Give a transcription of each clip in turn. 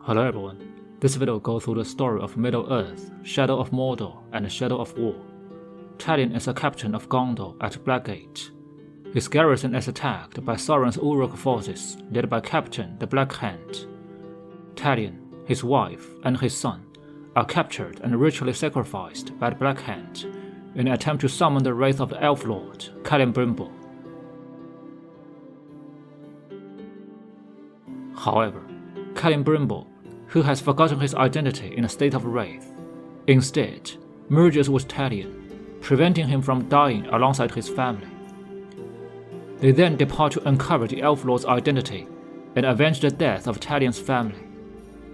Hello everyone, this video goes through the story of Middle-earth, Shadow of Mordor, and Shadow of War. Talion is a captain of Gondor at Blackgate. His garrison is attacked by Sauron's Uruk forces led by Captain the Black Hand. Talion, his wife, and his son are captured and ritually sacrificed by the Black Hand in an attempt to summon the wraith of the Elf Lord, Celebrimbor. However, Celebrimbor, who has forgotten his identity in a state of wraith, instead merges with Talion, preventing him from dying alongside his family. They then depart to uncover the Elf Lord's identity and avenge the death of Talion's family.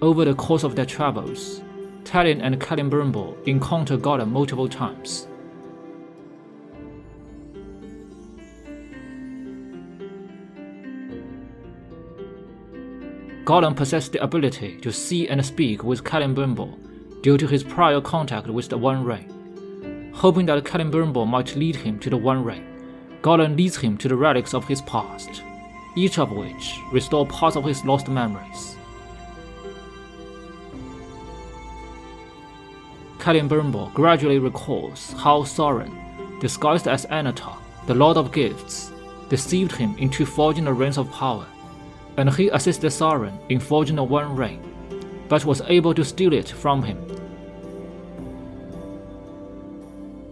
Over the course of their travels, Talion and Celebrimbor encounter Gollum multiple times. Gollum possessed the ability to see and speak with Celebrimbor due to his prior contact with the One Ring. Hoping that Celebrimbor might lead him to the One Ring, Gollum leads him to the relics of his past, each of which restore parts of his lost memories. Celebrimbor gradually recalls how Sauron, disguised as Annatar, the Lord of Gifts, deceived him into forging the Rings of Power, and he assisted Sauron in forging the One Ring, but was able to steal it from him.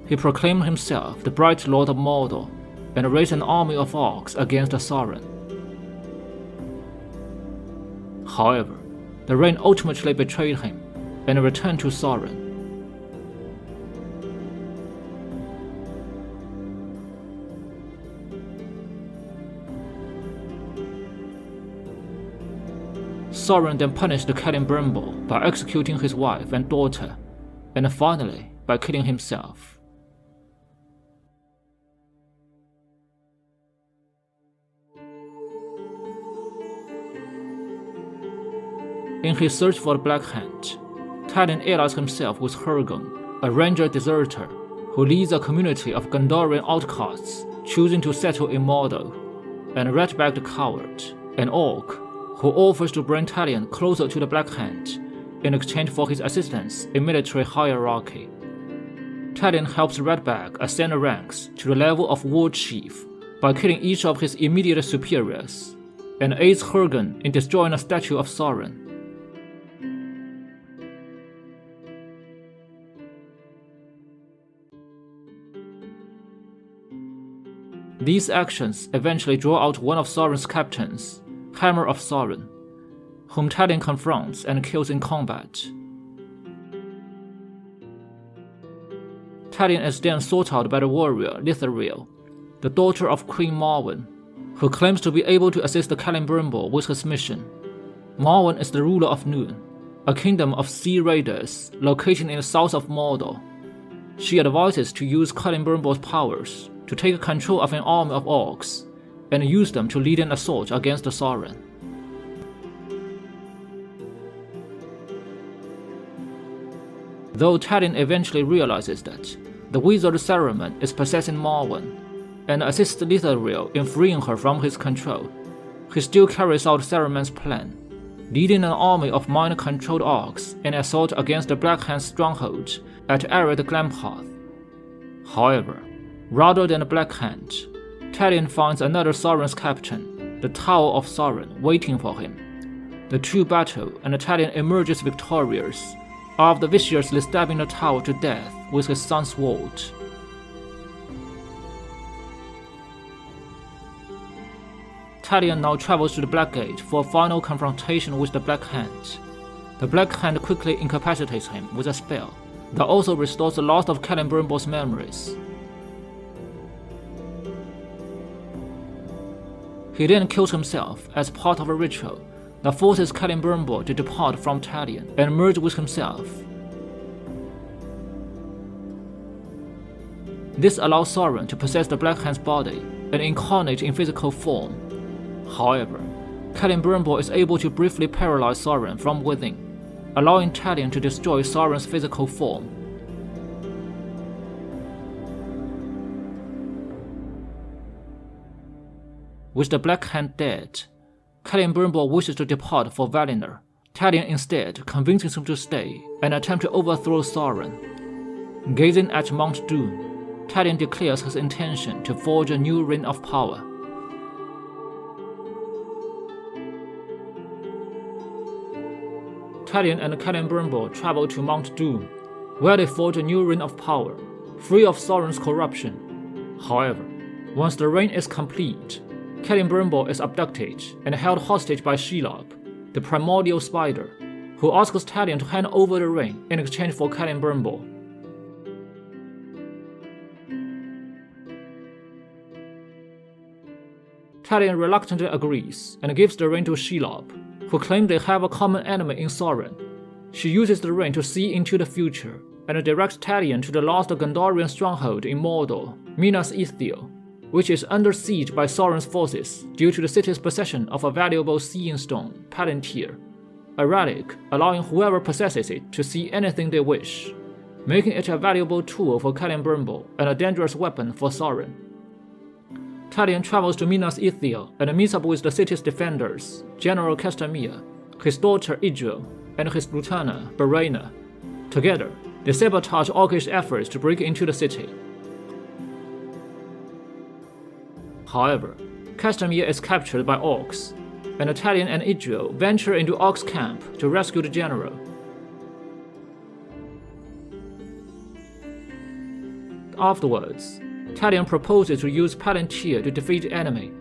He proclaimed himself the Bright Lord of Mordor and raised an army of orcs against Sauron. However, the ring ultimately betrayed him and returned to Sauron. Sauron then punished Celebrimbor by executing his wife and daughter, and finally by killing himself. In his search for the Black Hand, Talion allies himself with Hurgon, a ranger deserter who leads a community of Gondorian outcasts choosing to settle in Mordor, and Redbag the Coward, an orc who offers to bring Talion closer to the Black Hand in exchange for his assistance in military hierarchy. Talion helps Redbag ascend the ranks to the level of War Chief by killing each of his immediate superiors, and aids Hurgon in destroying a statue of Sauron. These actions eventually draw out one of Sauron's captains, Hammer of Sauron, whom Talion confronts and kills in combat. Talion is then sought out by the warrior Lithril, the daughter of Queen Marwen, who claims to be able to assist Celebrimbor with his mission. Marwen is the ruler of Noon, a kingdom of sea raiders located in the south of Mordor. She advises to use Celebrimbor's powers to take control of an army of orcs and use them to lead an assault against Sauron. Though Talion eventually realizes that the wizard Saruman is possessing Marwen and assists Lithril in freeing her from his control, he still carries out Saruman's plan, leading an army of mind-controlled orcs in an assault against the Black Hand's stronghold at Arid Glampath. However, rather than the Black Hand, Talion finds another Sauron's captain, the Tower of Sauron, waiting for him. The two battle and Talion emerges victorious, after viciously stabbing the tower to death with his son's sword. Talion now travels to the Blackgate for a final confrontation with the Black Hand. The Black Hand quickly incapacitates him with a spell that also restores the loss of Celebrimbor's memories. He then kills himself as part of a ritual that forces Celebrimbor to depart from Talion and merge with himself. This allows Sauron to possess the Black Hand's body and incarnate in physical form. However, Celebrimbor is able to briefly paralyze Sauron from within, allowing Talion to destroy Sauron's physical form. With the Black Hand dead, Celebrimbor wishes to depart for Valinor, Talion instead convinces him to stay and attempt to overthrow Sauron. Gazing at Mount Doom, Talion declares his intention to forge a new reign of power. Talion and Celebrimbor travel to Mount Doom, where they forge a new reign of power, free of Sauron's corruption. However, once the reign is complete, Celebrimbor is abducted and held hostage by Shelob, the primordial spider, who asks Talion to hand over the ring in exchange for Celebrimbor. Talion reluctantly agrees and gives the ring to Shelob, who claims they have a common enemy in Sauron. She uses the ring to see into the future and directs Talion to the lost Gondorian stronghold in Mordor, Minas Ithil, which is under siege by Sauron's forces due to the city's possession of a valuable seeing stone, Palantir, a relic allowing whoever possesses it to see anything they wish, making it a valuable tool for Celebrimbor and a dangerous weapon for Sauron. Talion travels to Minas Ithil and meets up with the city's defenders, General Castamir, his daughter Idril, and his lieutenant Baraina. Together, they sabotage Orcish efforts to break into the city. However, Castamir is captured by orcs, and Talion and Idril venture into Orcs' camp to rescue the general. Afterwards, Talion proposes to use Palantir to defeat the enemy,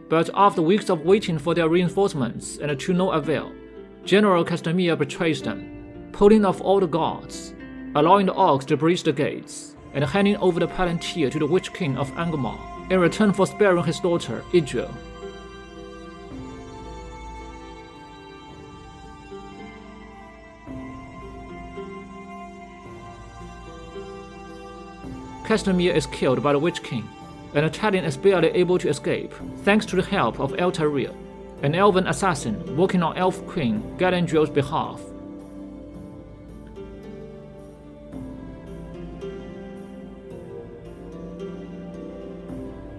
but after weeks of waiting for their reinforcements and to no avail, General Castamir betrays them, pulling off all the guards, allowing the orcs to breach the gates, and handing over the Palantir to the Witch King of Angmar in return for sparing his daughter, Idril. Castamir is killed by the Witch King, and Talion is barely able to escape thanks to the help of Eltarir, an elven assassin working on Elf Queen Galadriel's behalf.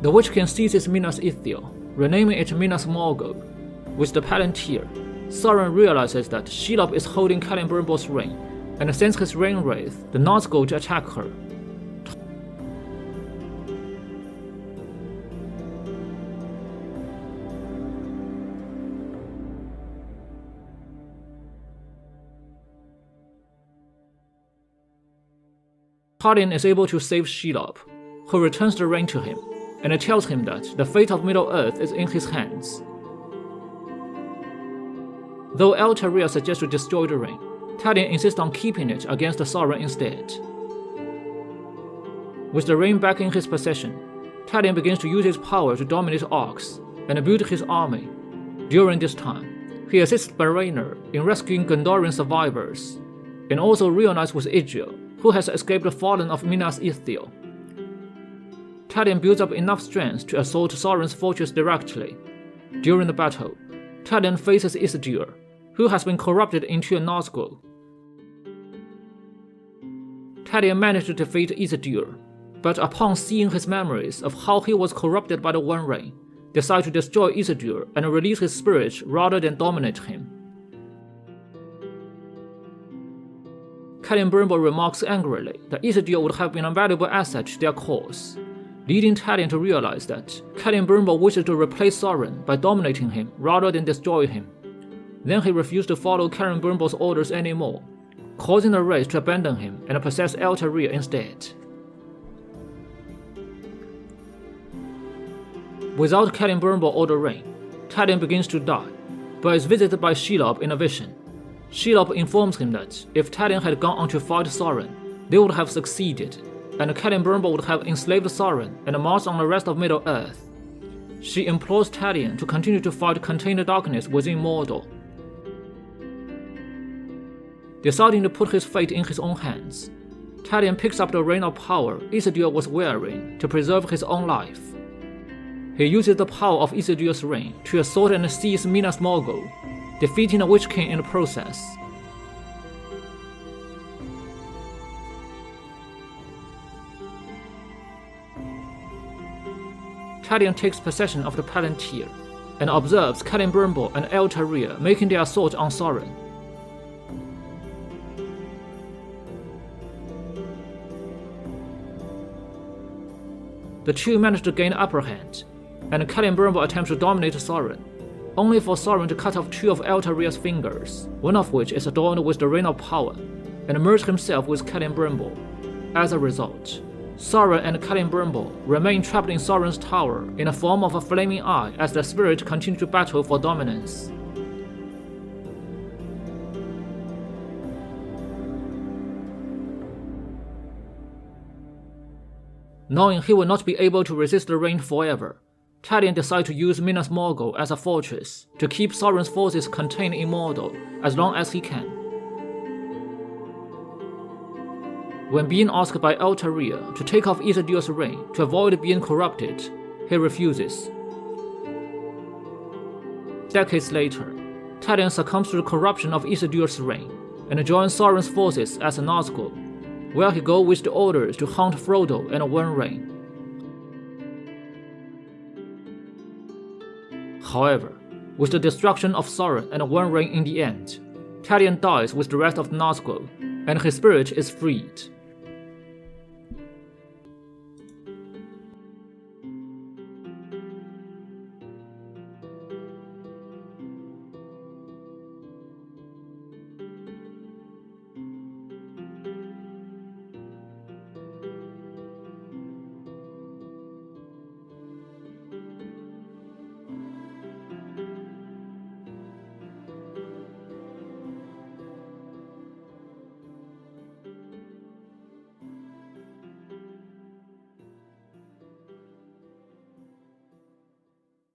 The Witch King seizes Minas Ithil, renaming it Minas Morgul. With the Palantir, Sauron realizes that Shelob is holding Celebrimbor's ring, and sends his Rain Wraith, the Nazgul, to attack her. Talion is able to save Shelob, who returns the ring to him, and tells him that the fate of Middle-earth is in his hands. Though Eltarir suggests to destroy the ring, Talion insists on keeping it against Sauron instead. With the ring back in his possession, Talion begins to use his power to dominate orcs and build his army. During this time, he assists Baraina in rescuing Gondorian survivors, and also reunites with Idril, who has escaped the fallen of Minas Ithil. Talion builds up enough strength to assault Sauron's fortress directly. During the battle, Talion faces Isildur, who has been corrupted into a Nazgul. Talion managed to defeat Isildur, but upon seeing his memories of how he was corrupted by the One Ring, decides to destroy Isildur and release his spirit rather than dominate him. Celebrimbor remarks angrily that Isildur would have been a valuable asset to their cause, leading Talion to realize that Celebrimbor wishes to replace Sauron by dominating him rather than destroy him. Then he refused to follow Celebrimbor's orders anymore, causing the race to abandon him and possess Eltarir instead. Without Celebrimbor or the ring, Talion begins to die, but is visited by Shelob in a vision. Shelob informs him that if Talion had gone on to fight Sauron, they would have succeeded, and Celebrimbor would have enslaved Sauron and marched on the rest of Middle-earth. She implores Talion to continue to fight contain the darkness within Mordor. Deciding to put his fate in his own hands, Talion picks up the Ring of Power Isildur was wearing to preserve his own life. He uses the power of Isildur's ring to assault and seize Minas Morgul, defeating the Witch King in the process. Talion takes possession of the Palantir and observes Celebrimbor and Eltarir making their assault on Sauron, The two manage to gain the upper hand, and Celebrimbor attempts to dominate Soren, only for Soren to cut off two of Altarria's fingers, one of which is adorned with the Ring of Power, and merge himself with Celebrimbor. As a result, Soren and Celebrimbor remain trapped in Soren's tower in the form of a flaming eye as the spirit continue to battle for dominance. Knowing he will not be able to resist the rain forever, Talion decides to use Minas Morgul as a fortress to keep Soren's forces contained in Mordor as long as he can. When being asked by Altaria to take off Isildur's ring to avoid being corrupted, he refuses. Decades later, Talion succumbs to the corruption of Isildur's ring and joins Sauron's forces as a Nazgul, where he goes with the orders to hunt Frodo and One Ring. However, with the destruction of Sauron and One Ring in the end, Talion dies with the rest of the Nazgul, and his spirit is freed.